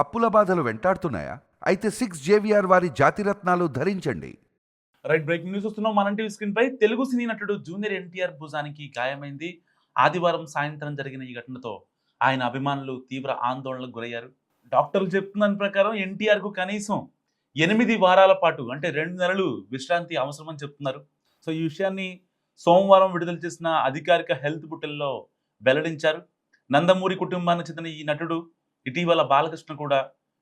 అప్పుల బాధలు వెంటాడుతున్నాయా? అయితే 6 జేవిఆర్ వారి జాతిరత్నాలు ధరించండి. రైట్, బ్రేకింగ్ న్యూస్ వస్తున్నాం. మన టీవీ స్క్రీన్ పై తెలుగు సినీ నటుడు జూనియర్ ఎన్టీఆర్ భుజానికి గాయమైంది. ఆదివారం సాయంత్రం జరిగిన ఈ ఘటనతో ఆయన అభిమానులు తీవ్ర ఆందోళనకు గురయ్యారు. డాక్టర్లు చెప్తున్న దాని ప్రకారం ఎన్టీఆర్ కు కనీసం 8 వారాల పాటు అంటే 2 నెలలు విశ్రాంతి అవసరమని చెప్తున్నారు. సో ఈ విషయాన్ని సోమవారం విడుదల చేసిన అధికారిక హెల్త్ బులెటిన్లో వెల్లడించారు. నందమూరి కుటుంబానికి చెందిన ఈ నటుడు ఇటీవల బాలకృష్ణ కూడా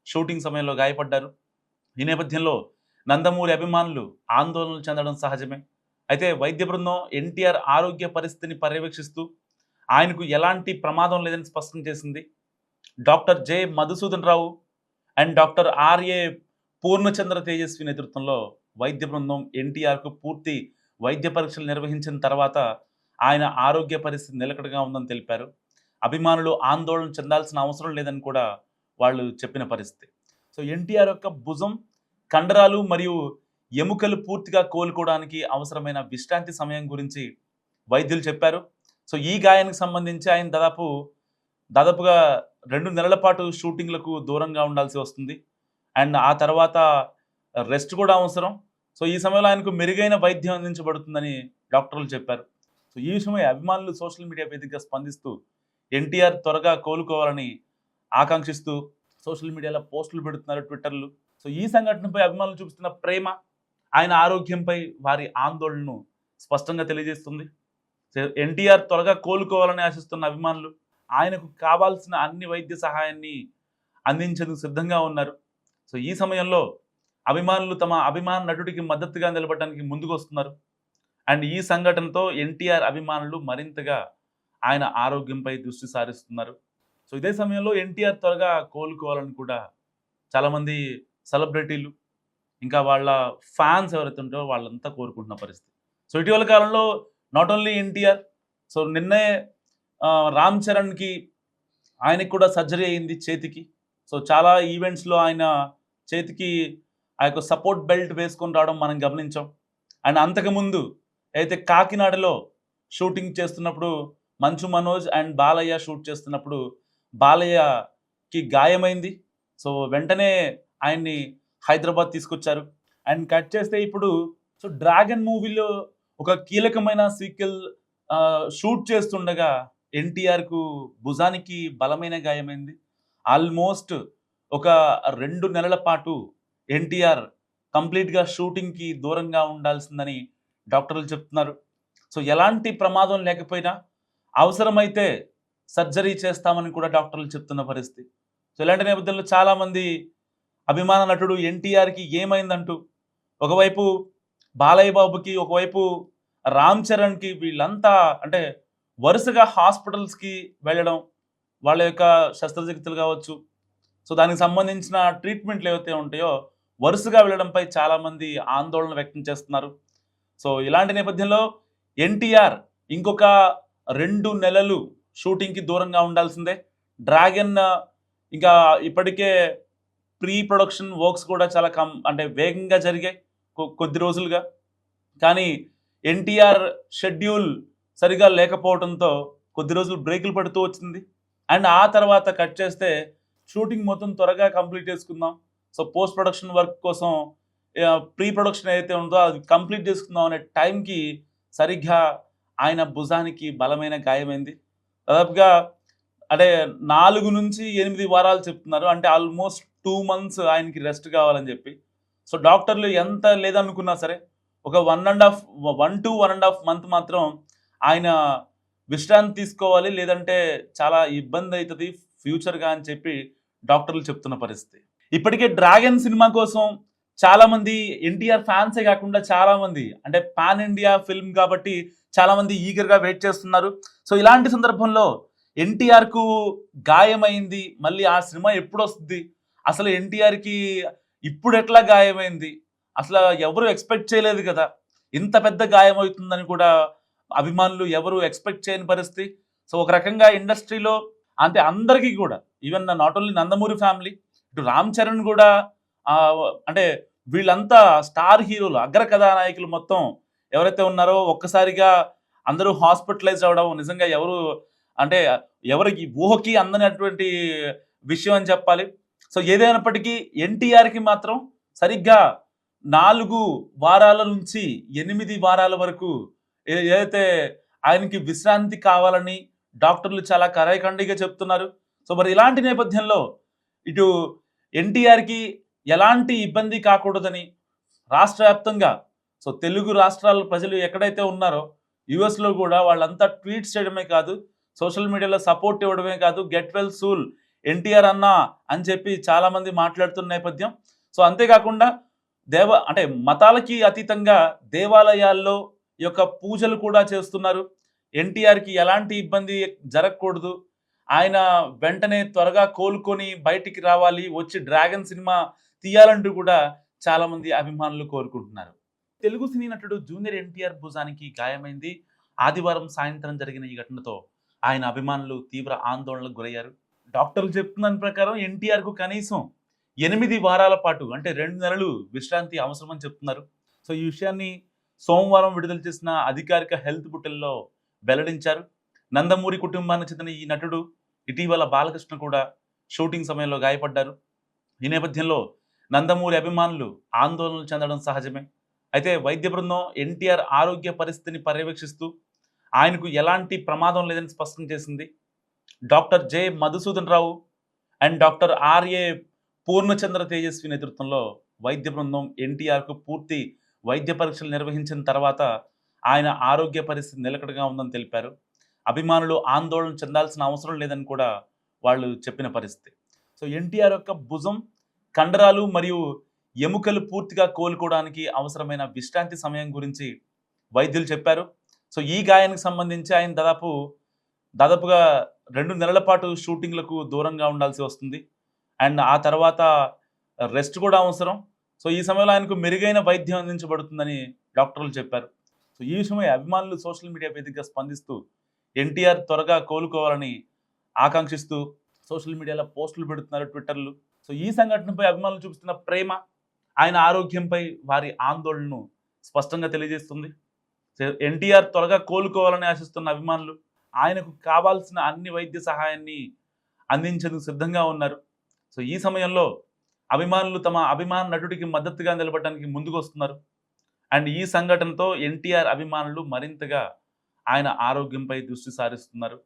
షూటింగ్ సమయంలో గాయపడ్డారు. ఈ నేపథ్యంలో నందమూరి అభిమానులు ఆందోళనలు చెందడం సహజమే. అయితే వైద్య బృందం ఎన్టీఆర్ ఆరోగ్య పరిస్థితిని పర్యవేక్షిస్తూ ఆయనకు ఎలాంటి ప్రమాదం లేదని స్పష్టం చేసింది. Doctor J Madhusudan Rao and doctor RA Purnachandra Tejaswi నేతృత్వంలో వైద్య బృందం ఎన్టీఆర్కు పూర్తి వైద్య పరీక్షలు నిర్వహించిన తర్వాత ఆయన ఆరోగ్య పరిస్థితి నిలకడగా ఉందని తెలిపారు. అభిమానులు ఆందోళన చెందాల్సిన అవసరం లేదని కూడా వాళ్ళు చెప్పిన పరిస్థితి. సో ఎన్టీఆర్ యొక్క భుజం, కండరాలు మరియు ఎముకలు పూర్తిగా కోలుకోవడానికి అవసరమైన విశ్రాంతి సమయం గురించి వైద్యులు చెప్పారు. సో ఈ గాయానికి సంబంధించి ఆయన దాదాపుగా 2 నెలల పాటు షూటింగ్లకు దూరంగా ఉండాల్సి వస్తుంది. అండ్ ఆ తర్వాత రెస్ట్ కూడా అవసరం. సో ఈ సమయంలో ఆయనకు మెరుగైన వైద్యం అందించబడుతుందని డాక్టర్లు చెప్పారు. సో ఈ విషయమై అభిమానులు సోషల్ మీడియా వేదికగా స్పందిస్తూ ఎన్టీఆర్ త్వరగా కోలుకోవాలని ఆకాంక్షిస్తూ సోషల్ మీడియాలో పోస్టులు పెడుతున్నారు, ట్విట్టర్లు. సో ఈ సంఘటనపై అభిమానులు చూపిస్తున్న ప్రేమ, ఆయన ఆరోగ్యంపై వారి ఆందోళనను స్పష్టంగా తెలియజేస్తుంది. ఎన్టీఆర్ త్వరగా కోలుకోవాలని ఆశిస్తున్న అభిమానులు ఆయనకు కావాల్సిన అన్ని వైద్య సహాయాన్ని అందించేందుకు సిద్ధంగా ఉన్నారు. సో ఈ సమయంలో అభిమానులు తమ అభిమాన నటుడికి మద్దతుగా నిలబడడానికి ముందుకు వస్తున్నారు. అండ్ ఈ సంఘటనతో ఎన్టీఆర్ అభిమానులు మరింతగా ఆయన ఆరోగ్యంపై దృష్టి సారిస్తున్నారు. సో ఇదే సమయంలో ఎన్టీఆర్ త్వరగా కోలుకోవాలని కూడా చాలామంది సెలబ్రిటీలు ఇంకా వాళ్ళ ఫ్యాన్స్ ఎవరైతే ఉంటారో వాళ్ళంతా కోరుకుంటున్న పరిస్థితి. సో ఇటీవల కాలంలో నాట్ ఓన్లీ ఎన్టీఆర్, సో నిన్నే రామ్ చరణ్కి ఆయనకి కూడా సర్జరీ అయింది చేతికి. సో చాలా ఈవెంట్స్లో ఆయన చేతికి ఆ యొక్క సపోర్ట్ బెల్ట్ వేసుకొని రావడం మనం గమనించాం. అండ్ అంతకుముందు అయితే కాకినాడలో షూటింగ్ చేస్తున్నప్పుడు మంచు మనోజ్ అండ్ బాలయ్య షూట్ చేస్తున్నప్పుడు బాలయ్యకి గాయమైంది. సో వెంటనే ఆయన్ని హైదరాబాద్ తీసుకొచ్చారు. అండ్ కట్ చేస్తే ఇప్పుడు సో డ్రాగన్ మూవీలో ఒక కీలకమైన సీక్వెల్ షూట్ చేస్తుండగా ఎన్టీఆర్కు భుజానికి బలమైన గాయమైంది. ఆల్మోస్ట్ ఒక 2 నెలల పాటు ఎన్టీఆర్ కంప్లీట్గా షూటింగ్కి దూరంగా ఉండాల్సిందని డాక్టర్లు చెప్తున్నారు. సో ఎలాంటి ప్రమాదం లేకపోయినా అవసరమైతే సర్జరీ చేస్తామని కూడా డాక్టర్లు చెప్తున్న పరిస్థితి. సో ఇలాంటి నేపథ్యంలో చాలామంది అభిమాన నటుడు ఎన్టీఆర్కి ఏమైందంటూ ఒకవైపు బాలయ్య బాబుకి, ఒకవైపు రామ్ చరణ్కి, వీళ్ళంతా అంటే వరుసగా హాస్పిటల్స్కి వెళ్ళడం, వాళ్ళ యొక్క శస్త్రచికిత్సలు కావచ్చు, సో దానికి సంబంధించిన ట్రీట్మెంట్లు ఏవైతే ఉంటాయో వరుసగా వెళ్ళడంపై చాలామంది ఆందోళన వ్యక్తం చేస్తున్నారు. సో ఇలాంటి నేపథ్యంలో ఎన్టీఆర్ ఇంకొక 2 నెలలు షూటింగ్కి దూరంగా ఉండాల్సిందే. డ్రాగన్ ఇంకా ఇప్పటికే ప్రీ ప్రొడక్షన్ వర్క్స్ కూడా చాలా అంటే వేగంగా జరిగాయి కొద్ది రోజులుగా. కానీ ఎన్టీఆర్ షెడ్యూల్ సరిగా లేకపోవడంతో కొద్ది రోజులు బ్రేకులు పడుతూ వచ్చింది. అండ్ ఆ తర్వాత కట్ చేస్తే షూటింగ్ మొత్తం త్వరగా కంప్లీట్ చేసుకుందాం, సో పోస్ట్ ప్రొడక్షన్ వర్క్ కోసం ప్రీ ప్రొడక్షన్ ఏదైతే ఉందో అది కంప్లీట్ చేసుకుందాం అనే టైంకి సరిగ్గా ఆయన భుజానికి బలమైన గాయమైంది. దాదాపుగా అంటే 4 నుంచి 8 వారాలు చెప్తున్నారు. అంటే ఆల్మోస్ట్ 2 months ఆయనకి రెస్ట్ కావాలని చెప్పి. సో డాక్టర్లు ఎంత లేదనుకున్నా సరే ఒక 1 to 1.5 month మాత్రం ఆయన విశ్రాంతి తీసుకోవాలి, లేదంటే చాలా ఇబ్బంది అవుతుంది ఫ్యూచర్గా అని చెప్పి డాక్టర్లు చెప్తున్న పరిస్థితి. ఇప్పటికే డ్రాగన్ సినిమా కోసం చాలామంది ఎన్టీఆర్ ఫ్యాన్సే కాకుండా చాలామంది అంటే పాన్ ఇండియా ఫిల్మ్ కాబట్టి చాలామంది ఈగర్గా వెయిట్ చేస్తున్నారు. సో ఇలాంటి సందర్భంలో ఎన్టీఆర్కు గాయమైంది, మళ్ళీ ఆ సినిమా ఎప్పుడు వస్తుంది, అసలు ఎన్టీఆర్కి ఇప్పుడు ఎట్లా గాయమైంది, అసలు ఎవరు ఎక్స్పెక్ట్ చేయలేదు కదా, ఇంత పెద్ద గాయం అవుతుందని కూడా అభిమానులు ఎవరు ఎక్స్పెక్ట్ చేయని పరిస్థితి. సో ఒక రకంగా ఇండస్ట్రీలో అంటే అందరికీ కూడా, even not only Nandamuri family, ఇటు రామ్ చరణ్ కూడా అంటే వీళ్ళంతా స్టార్ హీరోలు, అగ్ర కథానాయకులు మొత్తం ఎవరైతే ఉన్నారో ఒక్కసారిగా అందరూ హాస్పిటలైజ్ అవ్వడం నిజంగా ఎవరికి ఊహకి అందనటువంటి విషయం అని చెప్పాలి. సో ఏదైనప్పటికీ ఎన్టీఆర్కి మాత్రం సరిగ్గా 4 వారాల నుంచి 8 వారాల వరకు ఏదైతే ఆయనకి విశ్రాంతి కావాలని డాక్టర్లు చాలా కరాఖండిగా చెప్తున్నారు. సో మరి ఇలాంటి నేపథ్యంలో ఇటు ఎన్టీఆర్కి ఎలాంటి ఇబ్బంది కాకూడదని రాష్ట్ర వ్యాప్తంగా, సో తెలుగు రాష్ట్రాల ప్రజలు ఎక్కడైతే ఉన్నారో యుఎస్లో కూడా వాళ్ళంతా ట్వీట్స్ చేయడమే కాదు, సోషల్ మీడియాలో సపోర్ట్ ఇవ్వడమే కాదు, గెట్ వెల్ సూల్ ఎన్టీఆర్ అన్నా అని చెప్పి చాలామంది మాట్లాడుతున్న నేపథ్యం. సో అంతేకాకుండా అంటే మతాలకి అతీతంగా దేవాలయాల్లో ఈ యొక్క పూజలు కూడా చేస్తున్నారు. ఎన్టీఆర్కి ఎలాంటి ఇబ్బంది జరగకూడదు, ఆయన వెంటనే త్వరగా కోలుకొని బయటికి రావాలి, వచ్చి డ్రాగన్ సినిమా తీయాలంటూ కూడా చాలామంది అభిమానులు కోరుకుంటున్నారు. తెలుగు సినీ నటుడు జూనియర్ ఎన్టీఆర్ భుజానికి గాయమైంది. ఆదివారం సాయంత్రం జరిగిన ఈ ఘటనతో ఆయన అభిమానులు తీవ్ర ఆందోళనకు గురయ్యారు. డాక్టర్లు చెప్తున్న దాని ప్రకారం ఎన్టీఆర్కు కనీసం 8 వారాల పాటు అంటే 2 నెలలు విశ్రాంతి అవసరమని చెప్తున్నారు. సో ఈ విషయాన్ని సోమవారం విడుదల చేసిన అధికారిక హెల్త్ బులెటిన్లో వెల్లడించారు. నందమూరి కుటుంబానికి చెందిన ఈ నటుడు ఇటీవల బాలకృష్ణ కూడా షూటింగ్ సమయంలో గాయపడ్డారు. ఈ నేపథ్యంలో నందమూరి అభిమానులు ఆందోళనలు చెందడం సహజమే. అయితే వైద్య బృందం ఎన్టీఆర్ ఆరోగ్య పరిస్థితిని పర్యవేక్షిస్తూ ఆయనకు ఎలాంటి ప్రమాదం లేదని స్పష్టం చేసింది. Doctor J Madhusudan Rao and doctor RA Purnachandra Tejaswi నేతృత్వంలో వైద్య బృందం ఎన్టీఆర్కు పూర్తి వైద్య పరీక్షలు నిర్వహించిన తర్వాత ఆయన ఆరోగ్య పరిస్థితి నిలకడగా ఉందని తెలిపారు. అభిమానులు ఆందోళన చెందాల్సిన అవసరం లేదని కూడా వాళ్ళు చెప్పిన పరిస్థితి. సో ఎన్టీఆర్ యొక్క భుజం, కండరాలు మరియు ఎముకలు పూర్తిగా కోలుకోవడానికి అవసరమైన విశ్రాంతి సమయం గురించి వైద్యులు చెప్పారు. సో ఈ గాయానికి సంబంధించి ఆయన దాదాపుగా 2 నెలల పాటు షూటింగ్లకు దూరంగా ఉండాల్సి వస్తుంది. అండ్ ఆ తర్వాత రెస్ట్ కూడా అవసరం. సో ఈ సమయంలో ఆయనకు మెరుగైన వైద్యం అందించబడుతుందని డాక్టర్లు చెప్పారు. సో ఈ విషయమై అభిమానులు సోషల్ మీడియా వేదికగా స్పందిస్తూ ఎన్టీఆర్ త్వరగా కోలుకోవాలని ఆకాంక్షిస్తూ సోషల్ మీడియాలో పోస్టులు పెడుతున్నారు, ట్విట్టర్లు. సో ఈ సంఘటనపై అభిమానులు చూపిస్తున్న ప్రేమ, ఆయన ఆరోగ్యంపై వారి ఆందోళనను స్పష్టంగా తెలియజేస్తుంది. ఎన్టీఆర్ త్వరగా కోలుకోవాలని ఆశిస్తున్న అభిమానులు ఆయనకు కావాల్సిన అన్ని వైద్య సహాయాన్ని అందించేందుకు సిద్ధంగా ఉన్నారు. సో ఈ సమయంలో అభిమానులు తమ అభిమాన నటుడికి మద్దతుగా నిలబడడానికి ముందుకు వస్తున్నారు. అండ్ ఈ సంఘటనతో ఎన్టీఆర్ అభిమానులు మరింతగా ఆయన ఆరోగ్యంపై దృష్టి సారిస్తున్నారు.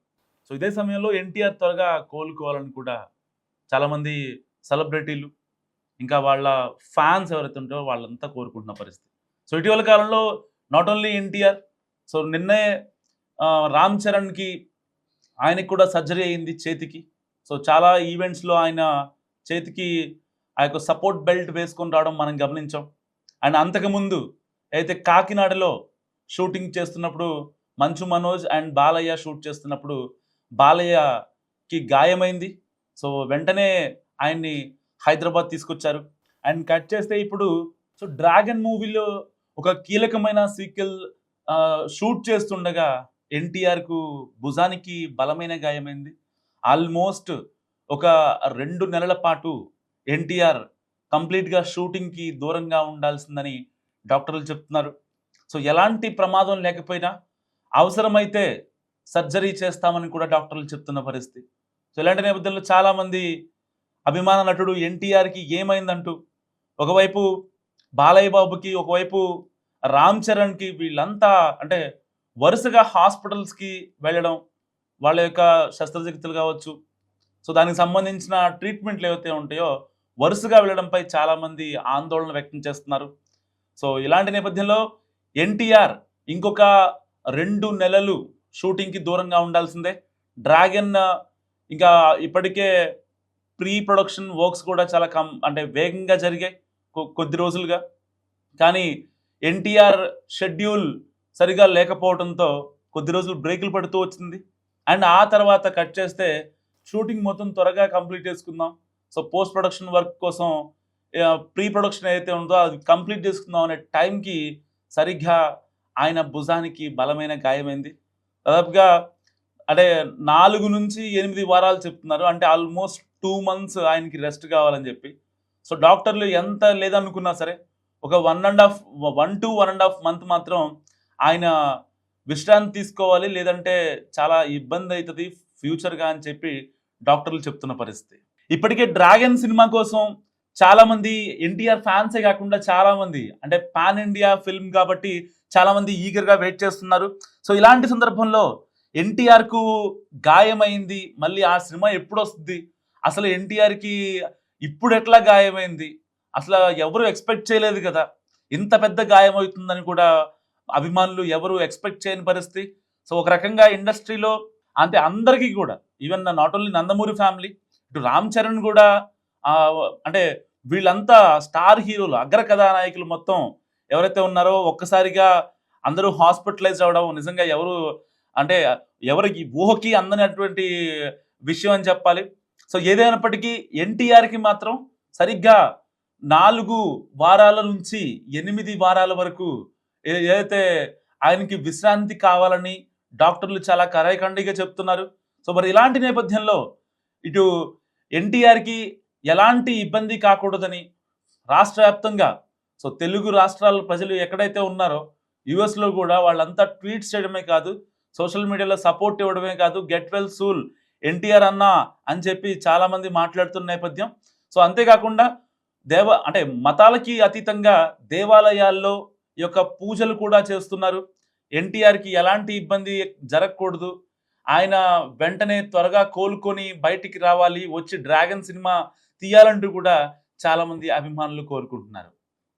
సో ఇదే సమయంలో ఎన్టీఆర్ త్వరగా కోలుకోవాలని కూడా చాలామంది సెలబ్రిటీలు, ఇంకా వాళ్ళ ఫ్యాన్స్ ఎవరైతే ఉంటారో వాళ్ళంతా కోరుకుంటున్న పరిస్థితి. సో ఇటీవల కాలంలో నాట్ ఓన్లీ ఎన్టీఆర్, సో నిన్నే రామ్ చరణ్కి ఆయనకి కూడా సర్జరీ అయింది చేతికి. సో చాలా ఈవెంట్స్లో ఆయన చేతికి ఆ యొక్క సపోర్ట్ బెల్ట్ వేసుకొని రావడం మనం గమనించాం. అండ్ అంతకుముందు అయితే కాకినాడలో షూటింగ్ చేస్తున్నప్పుడు మంచు మనోజ్ అండ్ బాలయ్య షూట్ చేస్తున్నప్పుడు బాలయ్యకి గాయమైంది. సో వెంటనే ఆయన్ని హైదరాబాద్ తీసుకొచ్చారు. అండ్ కట్ చేస్తే ఇప్పుడు సో డ్రాగన్ మూవీలో ఒక కీలకమైన సీక్వెల్ షూట్ చేస్తుండగా ఎన్టీఆర్కు భుజానికి బలమైన గాయమైంది. ఆల్మోస్ట్ ఒక 2 నెలల పాటు ఎన్టీఆర్ కంప్లీట్గా షూటింగ్కి దూరంగా ఉండాల్సిందని డాక్టర్లు చెప్తున్నారు. సో ఎలాంటి ప్రమాదం లేకపోయినా అవసరమైతే సర్జరీ చేస్తామని కూడా డాక్టర్లు చెప్తున్న పరిస్థితి. సో ఇలాంటి నేపథ్యంలో చాలామంది అభిమాన నటుడు ఎన్టీఆర్కి ఏమైందంటూ ఒకవైపు బాలయ్య బాబుకి, ఒకవైపు రామ్ చరణ్కి, వీళ్ళంతా అంటే వరుసగా హాస్పిటల్స్కి వెళ్ళడం, వాళ్ళ యొక్క శస్త్రచికిత్సలు కావచ్చు, సో దానికి సంబంధించిన ట్రీట్మెంట్లు ఏవైతే ఉంటాయో వరుసగా వెళ్ళడంపై చాలామంది ఆందోళన వ్యక్తం చేస్తున్నారు. సో ఇలాంటి నేపథ్యంలో ఎన్టీఆర్ ఇంకొక 2 నెలలు షూటింగ్కి దూరంగా ఉండాల్సిందే. డ్రాగన్ ఇంకా ఇప్పటికే ప్రీ ప్రొడక్షన్ వర్క్స్ కూడా చాలా అంటే వేగంగా జరిగాయి కొద్ది రోజులుగా. కానీ ఎన్టీఆర్ షెడ్యూల్ సరిగా లేకపోవడంతో కొద్ది రోజులు బ్రేకులు పడుతూ వచ్చింది. అండ్ ఆ తర్వాత కట్ చేస్తే షూటింగ్ మొత్తం త్వరగా కంప్లీట్ చేసుకుందాం, సో పోస్ట్ ప్రొడక్షన్ వర్క్ కోసం ప్రీ ప్రొడక్షన్ ఏదైతే ఉందో అది కంప్లీట్ చేసుకుందాం అనే టైంకి సరిగ్గా ఆయన భుజానికి బలమైన గాయమైంది. దాదాపుగా అంటే 4 నుంచి 8 వారాలు చెప్తున్నారు. అంటే ఆల్మోస్ట్ 2 months ఆయనకి రెస్ట్ కావాలని చెప్పి. సో డాక్టర్లు ఎంత లేదనుకున్నా సరే ఒక 1 to 1.5 month మాత్రం ఆయన విశ్రాంతి తీసుకోవాలి, లేదంటే చాలా ఇబ్బంది అవుతుంది ఫ్యూచర్గా అని చెప్పి డాక్టర్లు చెప్తున్న పరిస్థితి. ఇప్పటికే డ్రాగన్ సినిమా కోసం చాలా మంది ఎన్టీఆర్ ఫ్యాన్సే కాకుండా చాలా మంది అంటే పాన్ ఇండియా ఫిల్మ్ కాబట్టి చాలా మంది ఈగర్ గా వెయిట్ చేస్తున్నారు. సో ఇలాంటి సందర్భంలో ఎన్టీఆర్ కు గాయమైంది, మళ్ళీ ఆ సినిమా ఎప్పుడు వస్తుంది, అసలు ఎన్టీఆర్ కి ఇప్పుడు ఎట్లా గాయమైంది, అసలు ఎవరు ఎక్స్పెక్ట్ చేయలేదు కదా, ఇంత పెద్ద గాయం అవుతుందని కూడా అభిమానులు ఎవరు ఎక్స్పెక్ట్ చేయని పరిస్థితి. సో ఒక రకంగా ఇండస్ట్రీలో అంటే అందరికీ కూడా even not only Nandamuri family, ఇటు రామ్ చరణ్ కూడా ఆ, అంటే వీళ్ళంతా స్టార్ హీరోలు, అగ్ర కథానాయకులు మొత్తం ఎవరైతే ఉన్నారో ఒక్కసారిగా అందరూ హాస్పిటలైజ్ అవడం నిజంగా ఎవరు అంటే ఎవరికి ఊహకి అందనటువంటి విషయం అని చెప్పాలి. సో ఏదైనప్పటికీ ఎన్టీఆర్కి మాత్రం సరిగ్గా 4 వారాల నుంచి 8 వారాల వరకు ఏదైతే ఆయనకి విశ్రాంతి కావాలని డాక్టర్లు చాలా కరాఖండిగా చెప్తున్నారు. సో మరి ఇలాంటి నేపథ్యంలో ఇటు ఎన్టీఆర్కి ఎలాంటి ఇబ్బంది కాకూడదని రాష్ట్ర వ్యాప్తంగా సో తెలుగు రాష్ట్రాల ప్రజలు ఎక్కడైతే ఉన్నారో యుఎస్లో కూడా వాళ్ళంతా ట్వీట్స్ చేయడమే కాదు, సోషల్ మీడియాలో సపోర్ట్ ఇవ్వడమే కాదు, గెట్ వెల్ సూల్ ఎన్టీఆర్ అన్న అని చెప్పి చాలామంది మాట్లాడుతున్న నేపథ్యం. సో అంతేకాకుండా అంటే మతాలకి అతీతంగా దేవాలయాల్లో ఈ యొక్క పూజలు కూడా చేస్తున్నారు. ఎన్టీఆర్కి ఎలాంటి ఇబ్బంది జరగకూడదు, ఆయన వెంటనే త్వరగా కోలుకొని బయటికి రావాలి, వచ్చి డ్రాగన్ సినిమా తీయాలంటూ కూడా చాలామంది అభిమానులు కోరుకుంటున్నారు.